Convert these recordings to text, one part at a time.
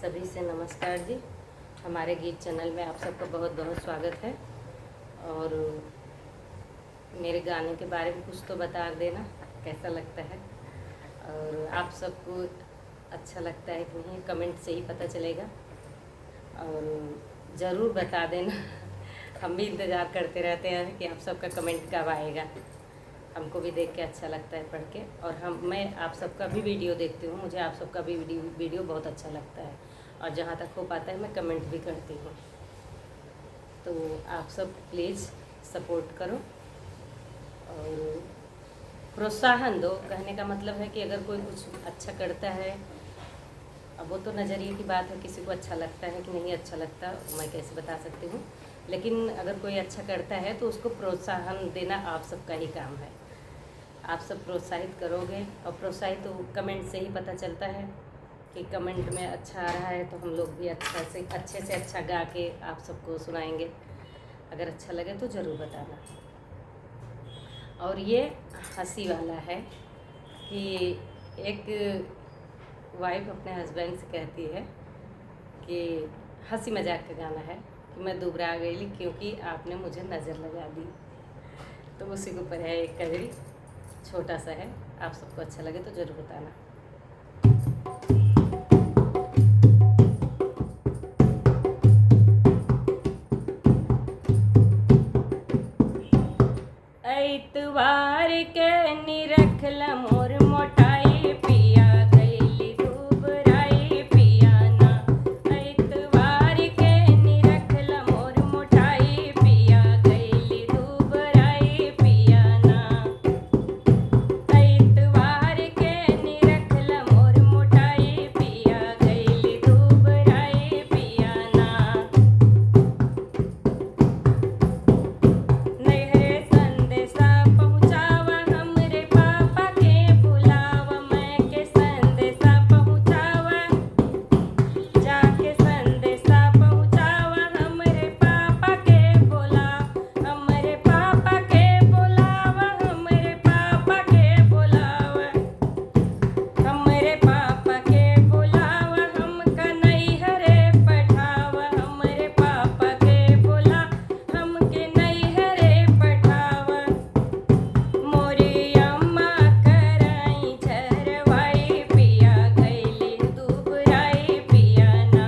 सभी से नमस्कार जी। हमारे गीत चैनल में आप सबका बहुत बहुत स्वागत है। और मेरे गाने के बारे में कुछ तो बता देना कैसा लगता है, और आप सबको अच्छा लगता है कि नहीं कमेंट से ही पता चलेगा। और ज़रूर बता देना हम भी इंतज़ार करते रहते हैं कि आप सबका कमेंट कब आएगा। हमको भी देख के अच्छा लगता है पढ़ के, और मैं आप सबका भी वीडियो देखती हूँ, मुझे आप सबका भी वीडियो बहुत अच्छा लगता है, और जहाँ तक हो पाता है मैं कमेंट भी करती हूँ। तो आप सब प्लीज़ सपोर्ट करो और प्रोत्साहन दो। कहने का मतलब है कि अगर कोई कुछ अच्छा करता है, अब वो तो नज़रिए की बात है, किसी को अच्छा लगता है कि नहीं अच्छा लगता मैं कैसे बता सकती हूँ, लेकिन अगर कोई अच्छा करता है तो उसको प्रोत्साहन देना आप सबका ही काम है। आप सब प्रोत्साहित करोगे, और प्रोत्साहित तो कमेंट से ही पता चलता है कि कमेंट में अच्छा आ रहा है तो हम लोग भी अच्छे से अच्छा गा के आप सबको सुनाएंगे। अगर अच्छा लगे तो ज़रूर बताना। और ये हंसी वाला है कि एक वाइफ अपने हस्बैंड से कहती है कि हंसी मजाक का गाना है कि मैं दुबरा गई क्योंकि आपने मुझे नज़र लगा दी। तो उसी के ऊपर है एक कजरी, छोटा सा है। आप सबको अच्छा लगे तो ज़रूर बताना। ऐतवार के निरखला मोर मोटाई पिया गईली दुबराई पिया ना। ऐतवार के निरखला मोर मोटाई पिया गईली दुबराई पिया ना। ऐतवार के निरखला मोर मोटाई पिया गईली दुबराई पिया ना। नैहरे संदेशा पहुँचावा हमरे पापा के बुलावा, मैं के संदेशा पहुँचावा, जाके संदेशा पहुँचावा हमरे पापा के बुलावा, हमरे पापा के बुलावा, हमरे पापा के बुलावा, हमरे पापा के बुलावा, हमका नैहरे पठावा, हमरे पापा के बुला हमके नैहरे पठावा। मोरी अम्मा कराई झरवाई पिया गईली दुबराई पिया ना।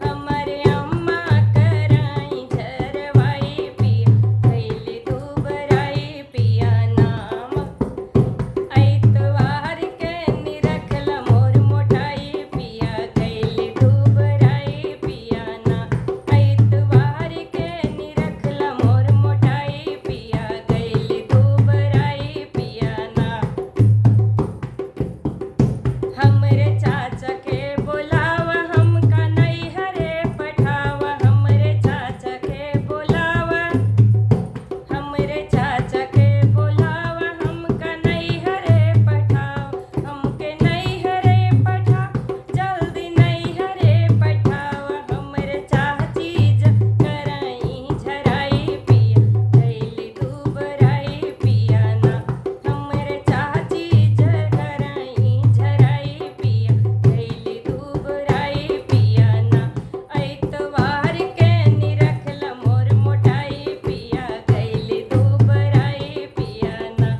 हमरे अम्मा कराई झरवाई पिया गईली दुबराई पिया ना। ऐतवार के निरखला मोर मोटाई पिया गईली दुबराई पिया ना। ऐतवार के निरखला मोर मोटाई पिया गईली दुबराई पिया ना। हमरे चाचा के बुलावा, हमका नैहरे पठावा, हमरे चाचा के बुलावा, हमरे चाचा के बुलावा, हमका नैहरे पठावा, हमके नैहरे पठा, जल्दी नैहरे पठावा। हमरे चाची कराई झराई पिया गईली दुबराई पिया ना। हमरे चाची कराई झराई पिया गईली दुबराई पिया ना। ऐतवार के निरखला मोर मोटाई पिया गईली दुबराई पिया ना।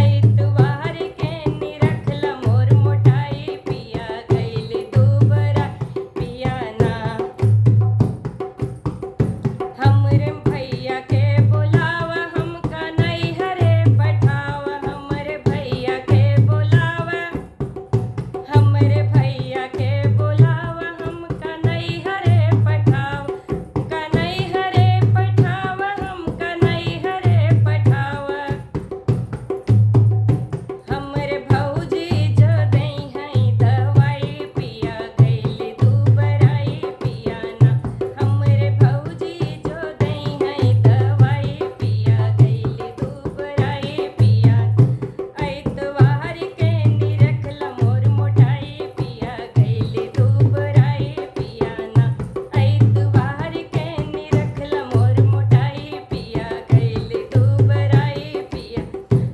ऐतवार के निरखला मोर मोटाई पिया गईली दुबराई पिया ना। हमरे भैया के बुलावा, हमका नैहरे पठावा, हमरे भैया के बुलावा, हमरे भैया के बुलावा, हमका नैहरे पठावा, हमका नैहरे पठावा, हमका नैहरे पठावा। हमरे भौजी जो दई हैं दवाई पिया गईली दुबराई पिया ना। हमरे भौजी जो दई हैं दवाई पिया गईली दुबराई पिया। ऐतवार के निरखला मोर मोटाई पिया गईली दुबराई पिया ना। ऐतवार के निरखला मोर मोटाई पिया गईली दुबराई पिया,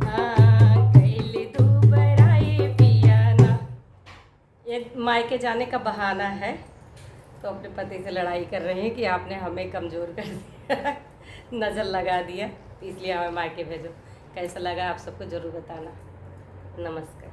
हाँ गईली दुबराई पिया ना। ये मायके जाने का बहाना है तो अपने पति से लड़ाई कर रहे हैं कि आपने हमें कमज़ोर कर दिया नज़र लगा दिया, इसलिए हमें मायके भेजो। कैसा लगा आप सबको ज़रूर बताना। नमस्कार।